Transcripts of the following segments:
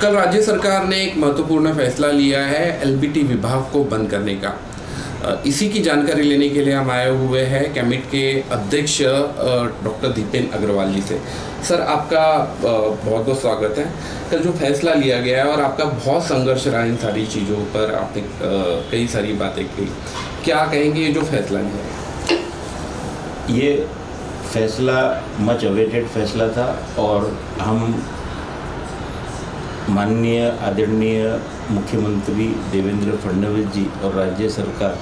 कल राज्य सरकार ने एक महत्वपूर्ण फैसला लिया है एलबीटी विभाग को बंद करने का। इसी की जानकारी लेने के लिए हम आए हुए हैं कैमिट के अध्यक्ष डॉक्टर दीपेन अग्रवाल जी से। सर, आपका बहुत बहुत स्वागत है। कल जो फैसला लिया गया है और आपका बहुत संघर्ष रहा इन सारी चीज़ों पर, आपने कई सारी बातें की, क्या कहेंगे ये जो फैसला लिया है? ये फैसला मच अवेटेड फैसला था और हम माननीय आदरणीय मुख्यमंत्री देवेंद्र फडणवीस जी और राज्य सरकार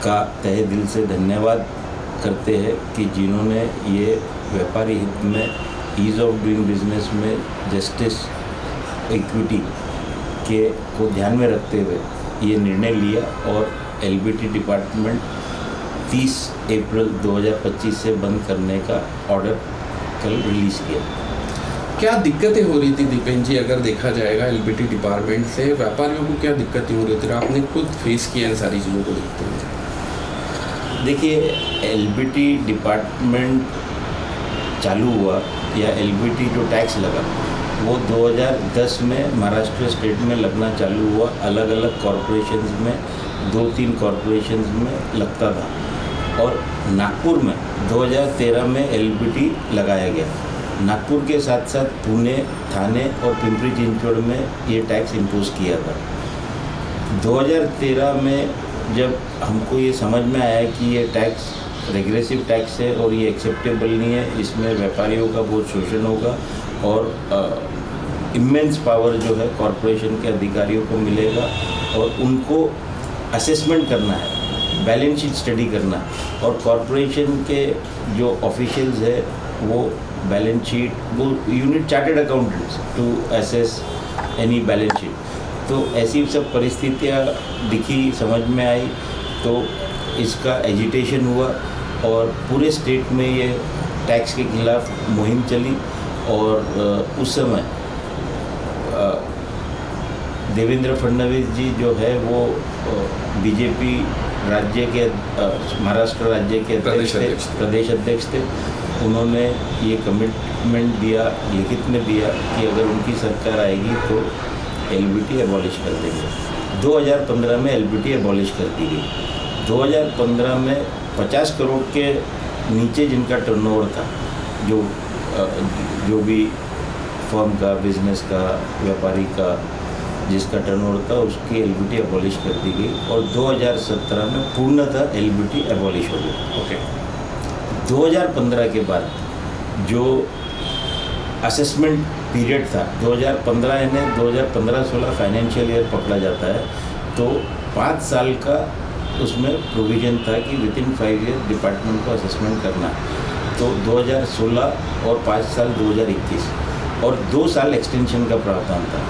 का तहे दिल से धन्यवाद करते हैं कि जिन्होंने ये व्यापारी हित में ईज़ ऑफ डूइंग बिजनेस में जस्टिस इक्विटी के को ध्यान में रखते हुए ये निर्णय लिया और एलबीटी डिपार्टमेंट 30 अप्रैल 2025 से बंद करने का ऑर्डर कल रिलीज़ किया। क्या दिक्कतें हो रही थी दीपेन जी, अगर देखा जाएगा एलबीटी डिपार्टमेंट से व्यापारियों को क्या दिक्कतें हो रही थी? आपने खुद फेस किया इन सारी चीज़ों को देखते हुए। देखिए, एलबीटी डिपार्टमेंट चालू हुआ या एलबीटी जो टैक्स लगा वो 2010 में महाराष्ट्र स्टेट में लगना चालू हुआ। अलग अलग कॉरपोरेशंस में 2-3 कॉरपोरेशंस में लगता था और नागपुर में 2013 में एलबीटी लगाया गया। नागपुर के साथ साथ पुणे, थाने और पिंपरी चिंचवड़ में ये टैक्स इम्पोज किया था। 2013 में जब हमको ये समझ में आया कि ये टैक्स रेग्रेसिव टैक्स है और ये एक्सेप्टेबल नहीं है, इसमें व्यापारियों का बहुत शोषण होगा और इमेंस पावर जो है कॉरपोरेशन के अधिकारियों को मिलेगा और उनको असेसमेंट करना है, बैलेंस शीट स्टडी करना है और कॉरपोरेशन के जो ऑफिशियल्स है वो बैलेंस शीट, वो unit chartered accountants to assess any balance sheet. तो ऐसी सब परिस्थितियाँ दिखी, समझ में आई, तो इसका एजिटेशन हुआ और पूरे स्टेट में ये टैक्स के खिलाफ मुहिम चली और उस समय देवेंद्र फडणवीस जी जो है वो बीजेपी राज्य के महाराष्ट्र राज्य के प्रदेश अध्यक्ष थे। उन्होंने ये कमिटमेंट दिया, लिखित में दिया कि अगर उनकी सरकार आएगी तो एलबीटी एबॉलिश कर देंगे। 2015 में एलबीटी एबॉलिश कर दी गई। 2015 में 50 करोड़ के नीचे जिनका टर्नओवर था, जो भी फर्म का, बिजनेस का, व्यापारी का जिसका टर्नओवर था, उसकी एलबीटी एबॉलिश कर दी गई और 2017 में पूर्णतः एलबीटी एबॉलिश हो गई। ओके। 2015 के बाद जो असेसमेंट पीरियड था, 2015 यानी 2015-16 फाइनेंशियल ईयर पकड़ा जाता है, तो 5 साल का उसमें प्रोविज़न था कि विदिन 5 ईयर डिपार्टमेंट को असेसमेंट करना है। तो 2016 और 5 साल 2021 और 2 साल एक्सटेंशन का प्रावधान था,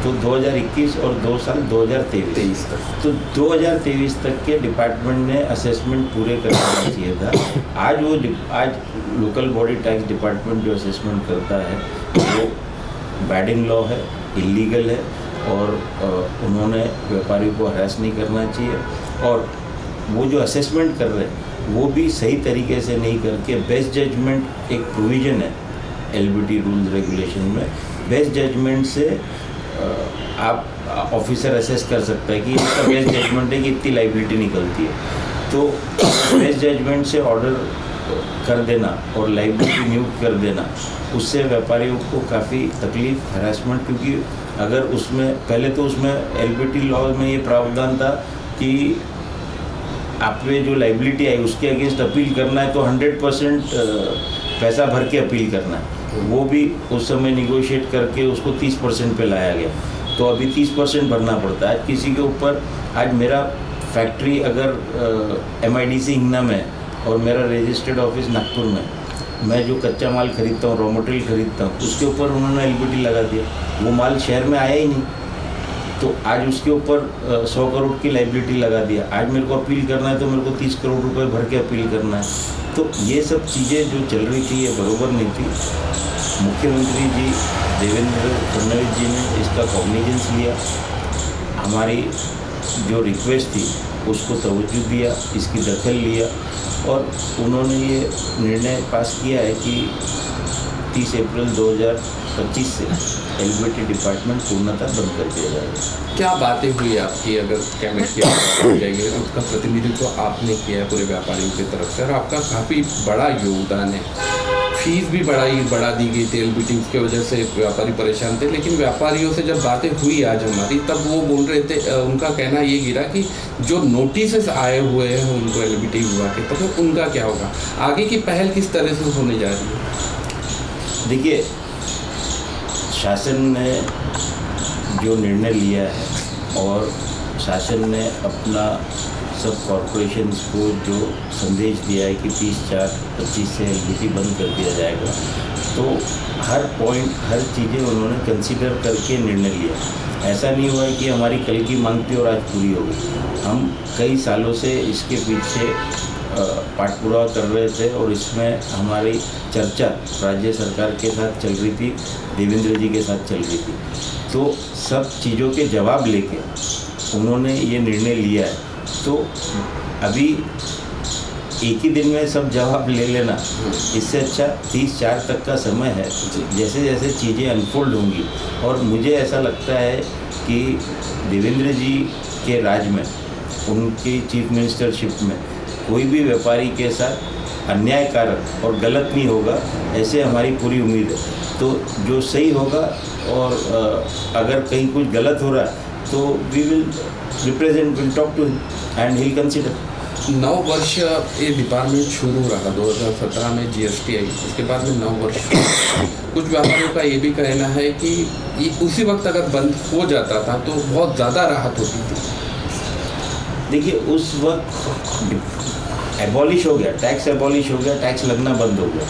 तो 2021 और 2 साल 2023 तक। तो 2023 तक के डिपार्टमेंट ने असेसमेंट पूरे करना चाहिए था। आज लोकल बॉडी टैक्स डिपार्टमेंट जो असेसमेंट करता है वो बैडिंग लॉ है, इलीगल है और उन्होंने व्यापारियों को हरास नहीं करना चाहिए और वो जो असेसमेंट कर रहे हैं वो भी सही तरीके से नहीं करके बेस्ट जजमेंट एक प्रोविज़न है एलबीटी रूल्स रेगुलेशन में। बेस्ट जजमेंट से आप ऑफिसर असेस कर सकता है कि इसका बेस्ट जजमेंट है कि इतनी लाइबिलिटी निकलती है, तो बेस्ट जजमेंट से ऑर्डर कर देना और लाइबिलिटी नियुक्त कर देना, उससे व्यापारियों को काफ़ी तकलीफ, हरासमेंट, क्योंकि अगर उसमें पहले तो उसमें एलबीटी लॉ में ये प्रावधान था कि आप पे जो लाइबिलिटी आई उसके अगेंस्ट अपील करना है तो 100% पैसा भर के अपील करना है। वो भी उस समय निगोशिएट करके उसको 30% पे लाया गया, तो अभी 30% भरना पड़ता है। आज किसी के ऊपर, आज मेरा फैक्ट्री अगर MIDC हिंगना में है और मेरा रजिस्टर्ड ऑफिस नागपुर में, मैं जो कच्चा माल खरीदता हूँ, रॉ मटेरियल खरीदता हूँ, उसके ऊपर उन्होंने एलबीटी लगा दिया, वो माल शहर में आया ही नहीं, तो आज उसके ऊपर 100 करोड़ की लाइबिलिटी लगा दिया। आज मेरे को अपील करना है तो मेरे को 30 करोड़ रुपए भर के अपील करना है। तो ये सब चीज़ें जो चल रही थी ये बरोबर नहीं थी। मुख्यमंत्री जी देवेंद्र फडणवीस जी ने इसका कॉग्निजेंस लिया, हमारी जो रिक्वेस्ट थी उसको तवज्जो दिया, इसकी दखल लिया और उन्होंने ये निर्णय पास किया है कि 30 अप्रैल 2025 से एलबीटी डिपार्टमेंट पूर्णतः बंद कर दिया जाएगा। क्या बातें हुई आपकी, अगर कैबिनेट की बात हो जाएगी, उसका प्रतिनिधित्व आपने किया है पूरे व्यापारियों की तरफ से और आपका काफ़ी बड़ा योगदान है। फीस भी बढ़ा दी गई थी एलबीटी की वजह से, व्यापारी परेशान थे, लेकिन व्यापारियों से जब बातें हुई आज हमारी, तब वो बोल रहे थे, उनका कहना ये गिरा कि जो नोटिस आए हुए हैं उनको एलबीटी विभाग के, तो उनका क्या होगा, आगे की पहल किस तरह से होने जा रही है? देखिए, शासन ने जो निर्णय लिया है और शासन ने अपना सब कॉरपोरेशंस को जो संदेश दिया है कि 30/4/25 से एलबीटी बंद कर दिया जाएगा, तो हर पॉइंट, हर चीज़ें उन्होंने कंसीडर करके निर्णय लिया। ऐसा नहीं हुआ है कि हमारी कल की मांग थी और आज पूरी हो गई। हम कई सालों से इसके पीछे पाठपुरावा कर रहे थे और इसमें हमारी चर्चा राज्य सरकार के साथ चल रही थी, देवेंद्र जी के साथ चल रही थी। तो सब चीज़ों के जवाब लेके उन्होंने ये निर्णय लिया है। तो अभी एक ही दिन में सब जवाब ले लेना, इससे अच्छा 30/4 तक का समय है। जैसे जैसे चीज़ें अनफोल्ड होंगी, और मुझे ऐसा लगता है कि देवेंद्र जी के राज में, उनकी चीफ मिनिस्टरशिप में कोई भी व्यापारी के साथ अन्यायकारक और गलत नहीं होगा, ऐसे हमारी पूरी उम्मीद है। तो जो सही होगा, और अगर कहीं कुछ गलत हो रहा है तो we will represent, will talk to him and he consider. 9 वर्ष ये डिपार्टमेंट शुरू रहा, 2017 में जीएसटी आई, उसके बाद में 9 वर्ष। कुछ व्यापारियों का ये भी कहना है कि ये उसी वक्त अगर बंद हो जाता था तो बहुत ज़्यादा राहत होती थी। देखिए, उस वक्त एबॉलिश हो गया, टैक्स एबॉलिश हो गया, टैक्स लगना बंद हो गया,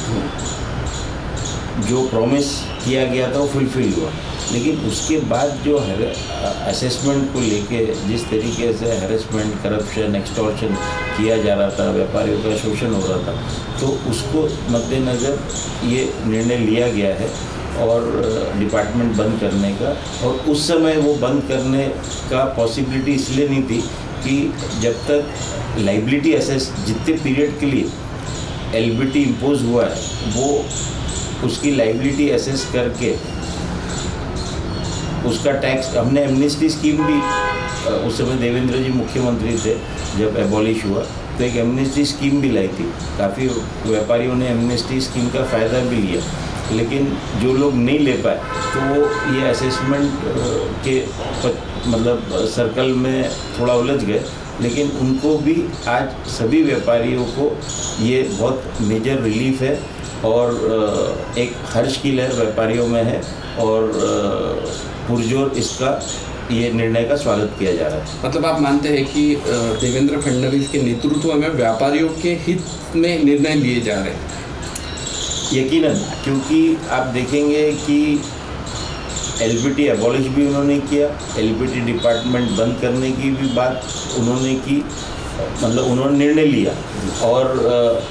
जो प्रॉमिस किया गया था वो फुलफिल हुआ। लेकिन उसके बाद जो असेसमेंट को लेके जिस तरीके से हैरेसमेंट, करप्शन, एक्सटॉर्शन किया जा रहा था, व्यापारियों का शोषण हो रहा था, तो उसको मद्देनज़र ये निर्णय लिया गया है और डिपार्टमेंट बंद करने का। और उस समय वो बंद करने का पॉसिबिलिटी इसलिए नहीं थी कि जब तक लाइबिलिटी असेस, जितने पीरियड के लिए एलबीटी इम्पोज हुआ है, वो उसकी लाइबिलिटी असेस करके उसका टैक्स, हमने एमनेस्टी स्कीम भी, उस समय देवेंद्र जी मुख्यमंत्री थे जब एबॉलिश हुआ, तो एक एमनेस्टी स्कीम भी लाई थी। काफ़ी व्यापारियों ने एमनेस्टी स्कीम का फ़ायदा भी लिया, लेकिन जो लोग नहीं ले पाए तो वो ये असेसमेंट के मतलब सर्कल में थोड़ा उलझ गए। लेकिन उनको भी आज सभी व्यापारियों को ये बहुत मेजर रिलीफ है और एक हर्ष की लहर व्यापारियों में है और पुरजोर इसका ये निर्णय का स्वागत किया जा रहा है। मतलब आप मानते हैं कि देवेंद्र फडणवीस के नेतृत्व में व्यापारियों के हित में निर्णय लिए जा रहे हैं? यकीनन, क्योंकि आप देखेंगे कि एलबीटी एबॉलिश भी उन्होंने किया, एलबीटी डिपार्टमेंट बंद करने की भी बात उन्होंने की, मतलब उन्होंने निर्णय लिया। और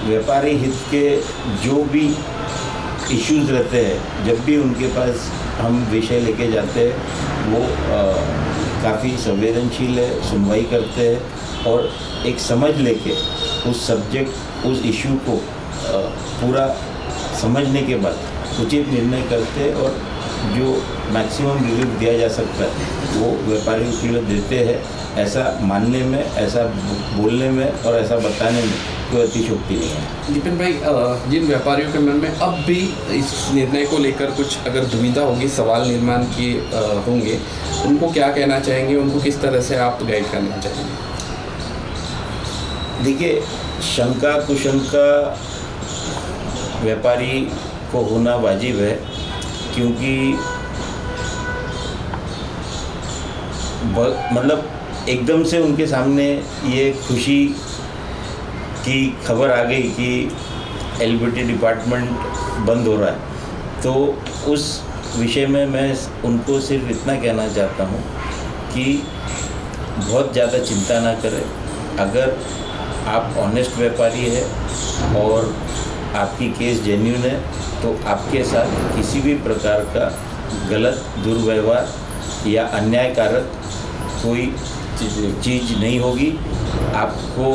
व्यापारी हित के जो भी इश्यूज़ रहते हैं, जब भी उनके पास हम विषय लेके जाते हैं, वो काफ़ी संवेदनशील है, सुनवाई करते हैं और एक समझ लेके उस सब्जेक्ट, उस इशू को पूरा समझने के बाद उचित निर्णय करते हैं और जो मैक्सिमम रिलीफ दिया जा सकता है वो व्यापारियों के लिए देते हैं। ऐसा मानने में, ऐसा बोलने में और ऐसा बताने में कोई अतिशयोक्ति नहीं है। दीपेन भाई, जिन व्यापारियों के मन में अब भी इस निर्णय को लेकर कुछ अगर दुविधा होगी, सवाल निर्माण की होंगे, उनको क्या कहना चाहेंगे, उनको किस तरह से आप गाइड करना चाहेंगे? देखिए, शंका कुशंका व्यापारी को होना वाजिब है, क्योंकि मतलब एकदम से उनके सामने ये खुशी की खबर आ गई कि एलबीटी डिपार्टमेंट बंद हो रहा है, तो उस विषय में मैं उनको सिर्फ इतना कहना चाहता हूँ कि बहुत ज़्यादा चिंता ना करें। अगर आप ऑनेस्ट व्यापारी है और आपकी केस जेन्युइन है, तो आपके साथ किसी भी प्रकार का गलत दुर्व्यवहार या अन्यायकारक कोई चीज़ नहीं होगी। आपको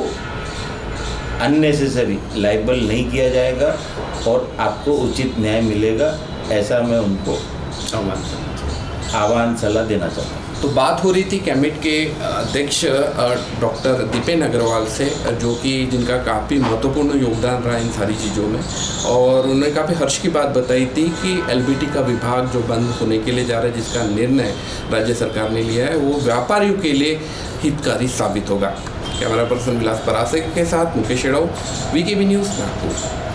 अननेसेसरी लाइबल नहीं किया जाएगा और आपको उचित न्याय मिलेगा, ऐसा मैं उनको आह्वान आह्वान सलाह देना चाहता हूँ। तो बात हो रही थी कैमिट के अध्यक्ष डॉक्टर दीपेन अग्रवाल से, जो कि जिनका काफ़ी महत्वपूर्ण योगदान रहा इन सारी चीज़ों में, और उन्होंने काफ़ी हर्ष की बात बताई थी कि एलबीटी का विभाग जो बंद होने के लिए जा रहा है, जिसका निर्णय राज्य सरकार ने लिया है, वो व्यापारियों के लिए हितकारी साबित होगा। कैमरा पर्सन विलास परासे के साथ मुकेश एड़ाव, वीकेबी न्यूज़ नागपुर।